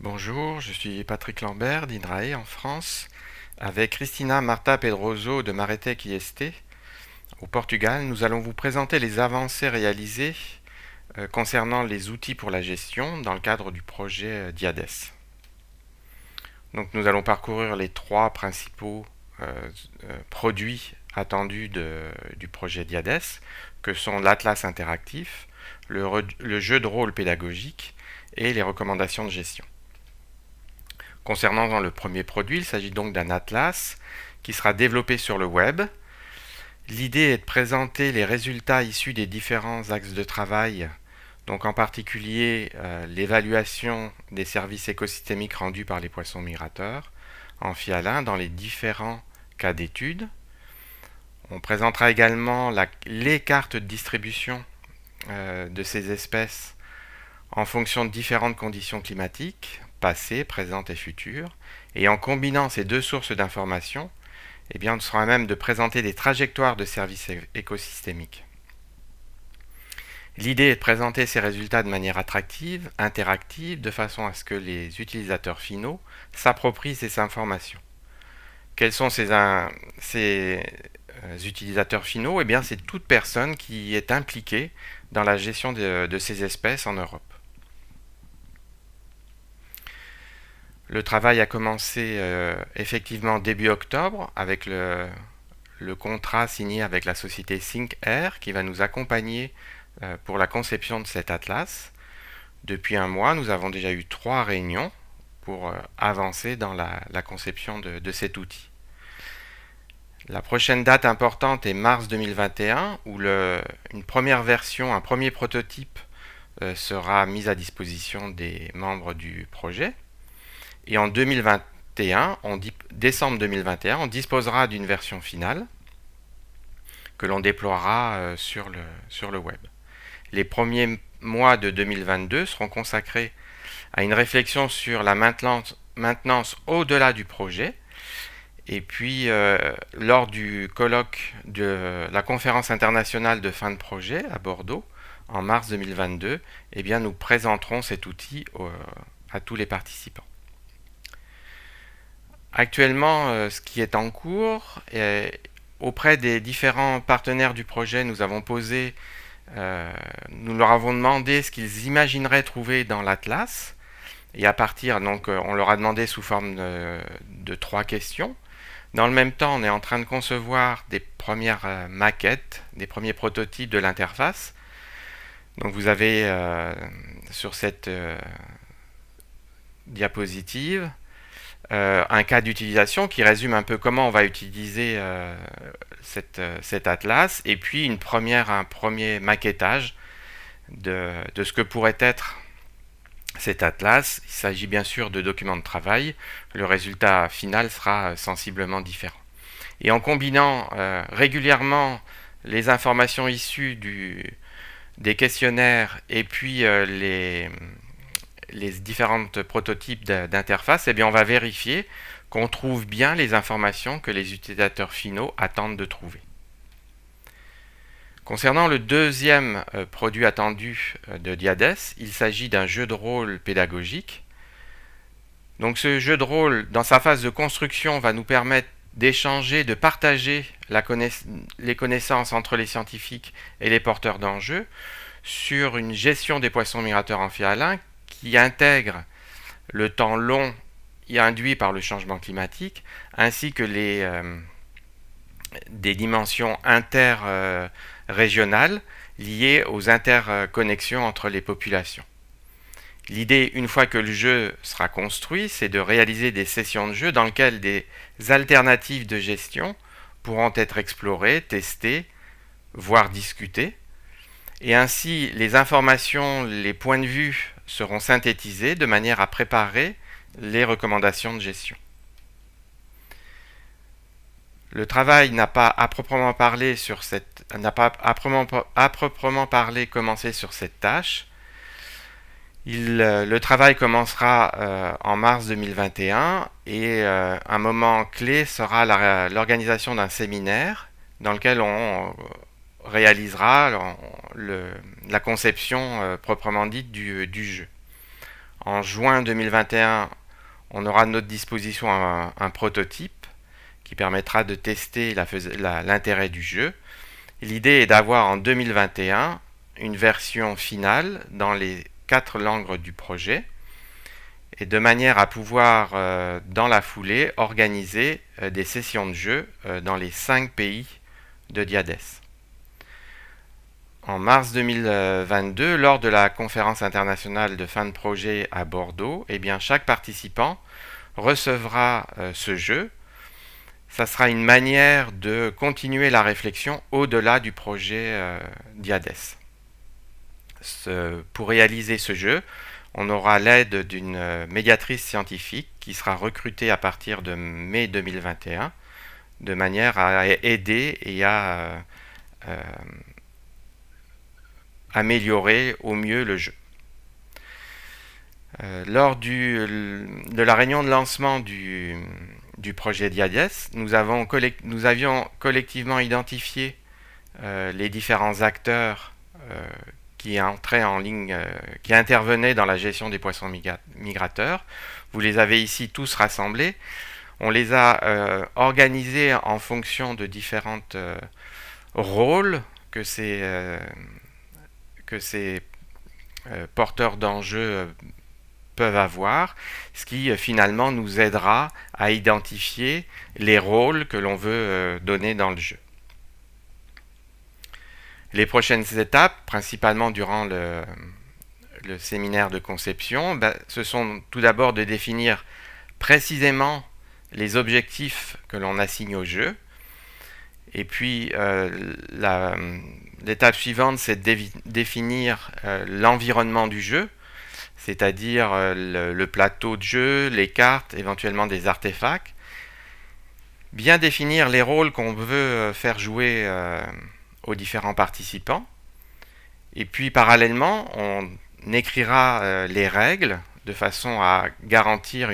Bonjour, je suis Patrick Lambert d'INRAE en France, avec Cristina Marta Pedroso de Maretec IST. Au Portugal, nous allons vous présenter les avancées réalisées concernant les outils pour la gestion dans le cadre du projet DIADES. Donc nous allons parcourir les trois principaux produits attendus du projet DIADES, que sont l'Atlas interactif, le jeu de rôle pédagogique et les recommandations de gestion. Concernant le premier produit, il s'agit donc d'un atlas qui sera développé sur le web. L'idée est de présenter les résultats issus des différents axes de travail, donc en particulier l'évaluation des services écosystémiques rendus par les poissons migrateurs, amphihalins, dans les différents cas d'études. On présentera également les cartes de distribution de ces espèces en fonction de différentes conditions climatiques, passées, présentes et futures, et en combinant ces deux sources d'informations, on sera à même de présenter des trajectoires de services écosystémiques. L'idée est de présenter ces résultats de manière attractive, interactive, de façon à ce que les utilisateurs finaux s'approprient ces informations. Quels sont ces utilisateurs finaux? C'est toute personne qui est impliquée dans la gestion de ces espèces en Europe. Le travail a commencé effectivement début octobre avec le contrat signé avec la société ThinkAir qui va nous accompagner pour la conception de cet atlas. Depuis un mois, nous avons déjà eu 3 réunions pour avancer dans la conception de cet outil. La prochaine date importante est mars 2021 où une première version, un premier prototype sera mis à disposition des membres du projet. Et en 2021, décembre 2021, on disposera d'une version finale que l'on déploiera sur le web. Les premiers mois de 2022 seront consacrés à une réflexion sur la maintenance au-delà du projet. Et puis, lors du colloque de la conférence internationale de fin de projet à Bordeaux, en mars 2022, nous présenterons cet outil à tous les participants. Actuellement, ce qui est en cours, auprès des différents partenaires du projet, nous leur avons demandé ce qu'ils imagineraient trouver dans l'Atlas. Et à partir, on leur a demandé sous forme de 3 questions. Dans le même temps, on est en train de concevoir des premières maquettes, des premiers prototypes de l'interface. Donc vous avez sur cette diapositive un cas d'utilisation qui résume un peu comment on va utiliser cet atlas, et puis un premier maquettage de ce que pourrait être cet atlas. Il s'agit bien sûr de documents de travail. Le résultat final sera sensiblement différent. Et en combinant régulièrement les informations issues des questionnaires et puis les différentes prototypes d'interface, on va vérifier qu'on trouve bien les informations que les utilisateurs finaux attendent de trouver. Concernant le deuxième produit attendu de DIADES, il s'agit d'un jeu de rôle pédagogique. Donc ce jeu de rôle, dans sa phase de construction, va nous permettre d'échanger, de partager les connaissances entre les scientifiques et les porteurs d'enjeux sur une gestion des poissons migrateurs amphihalins qui intègre le temps long induit par le changement climatique, ainsi que des dimensions interrégionales liées aux interconnexions entre les populations. L'idée, une fois que le jeu sera construit, c'est de réaliser des sessions de jeu dans lesquelles des alternatives de gestion pourront être explorées, testées, voire discutées. Et ainsi, les informations, les points de vue seront synthétisés de manière à préparer les recommandations de gestion. Le travail n'a pas à proprement parler commencé sur cette tâche. Le travail commencera en mars 2021 et un moment clé sera l'organisation d'un séminaire dans lequel on réalisera la conception proprement dite du jeu. En juin 2021, on aura à notre disposition un prototype qui permettra de tester l'intérêt du jeu. L'idée est d'avoir en 2021 une version finale dans les 4 langues du projet et de manière à pouvoir, dans la foulée, organiser des sessions de jeu dans les 5 pays de Diades. En mars 2022, lors de la conférence internationale de fin de projet à Bordeaux, eh bien, chaque participant recevra ce jeu. Ça sera une manière de continuer la réflexion au-delà du projet Diades. Pour réaliser ce jeu, on aura l'aide d'une médiatrice scientifique qui sera recrutée à partir de mai 2021, de manière à aider et à améliorer au mieux le jeu. Lors de la réunion de lancement du projet Diades, nous avions collectivement identifié les différents acteurs qui intervenaient dans la gestion des poissons migrateurs. Vous les avez ici tous rassemblés. On les a organisés en fonction de différents rôles que ces porteurs d'enjeux peuvent avoir, ce qui finalement nous aidera à identifier les rôles que l'on veut donner dans le jeu. Les prochaines étapes, principalement durant le séminaire de conception, ce sont tout d'abord de définir précisément les objectifs que l'on assigne au jeu. Et puis l'étape suivante, c'est de définir l'environnement du jeu, c'est-à-dire le plateau de jeu, les cartes, éventuellement des artefacts. Bien définir les rôles qu'on veut faire jouer aux différents participants. Et puis parallèlement, on écrira les règles de façon à garantir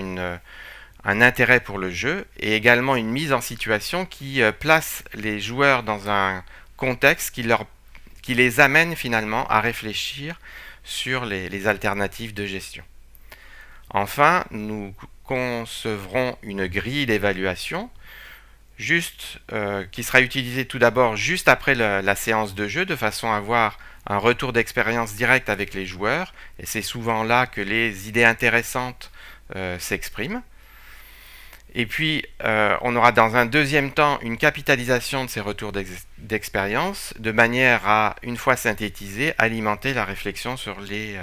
un intérêt pour le jeu et également une mise en situation qui place les joueurs dans un contexte qui les amène finalement à réfléchir sur les alternatives de gestion. Enfin, nous concevrons une grille d'évaluation qui sera utilisée tout d'abord juste après la séance de jeu de façon à avoir un retour d'expérience direct avec les joueurs et c'est souvent là que les idées intéressantes s'expriment. Et puis, on aura dans un deuxième temps une capitalisation de ces retours d'expérience de manière à, une fois synthétisés, alimenter la réflexion sur les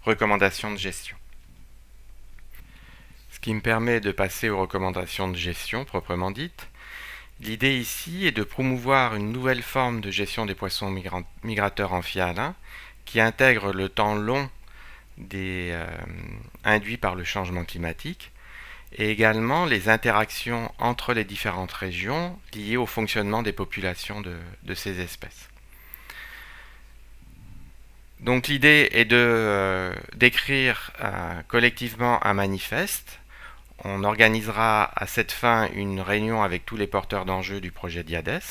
recommandations de gestion. Ce qui me permet de passer aux recommandations de gestion proprement dites. L'idée ici est de promouvoir une nouvelle forme de gestion des poissons migrateurs amphihalins qui intègre le temps long induit par le changement climatique et également les interactions entre les différentes régions liées au fonctionnement des populations de ces espèces. Donc l'idée est d'écrire collectivement un manifeste. On organisera à cette fin une réunion avec tous les porteurs d'enjeux du projet Diades.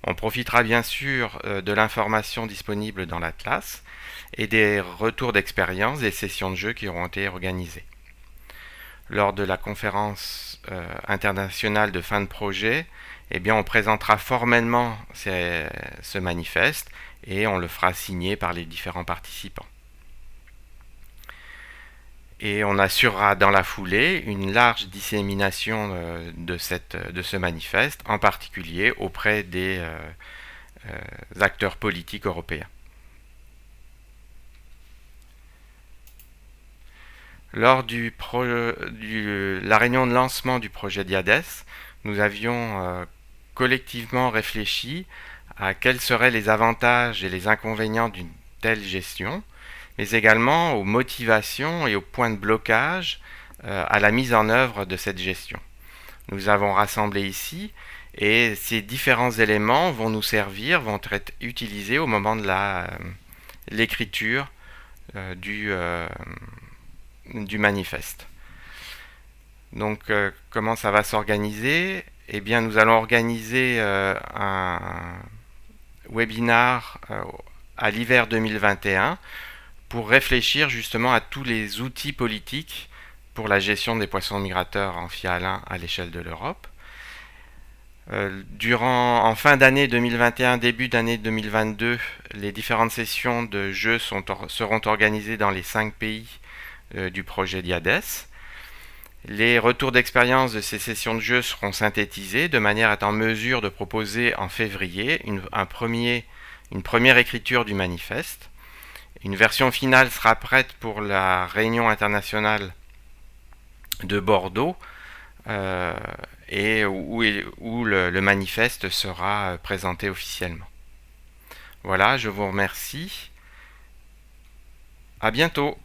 On profitera bien sûr de l'information disponible dans l'Atlas et des retours d'expérience des sessions de jeu qui auront été organisées. Lors de la conférence internationale de fin de projet, eh bien, on présentera formellement ce manifeste et on le fera signer par les différents participants. Et on assurera dans la foulée une large dissémination de ce manifeste, en particulier auprès des acteurs politiques européens. Lors la réunion de lancement du projet Diades, nous avions collectivement réfléchi à quels seraient les avantages et les inconvénients d'une telle gestion, mais également aux motivations et aux points de blocage à la mise en œuvre de cette gestion. Nous avons rassemblé ici et ces différents éléments vont nous servir, vont être utilisés au moment de l'écriture du manifeste. Donc comment ça va s'organiser ? Eh bien nous allons organiser un webinar à l'hiver 2021 pour réfléchir justement à tous les outils politiques pour la gestion des poissons migrateurs amphihalins à l'échelle de l'Europe. En fin d'année 2021, début d'année 2022, les différentes sessions de jeux seront organisées dans les 5 pays du projet DIADES. Les retours d'expérience de ces sessions de jeux seront synthétisés de manière à être en mesure de proposer en février une première écriture du manifeste. Une version finale sera prête pour la réunion internationale de Bordeaux et où le manifeste sera présenté officiellement. Voilà, je vous remercie. À bientôt.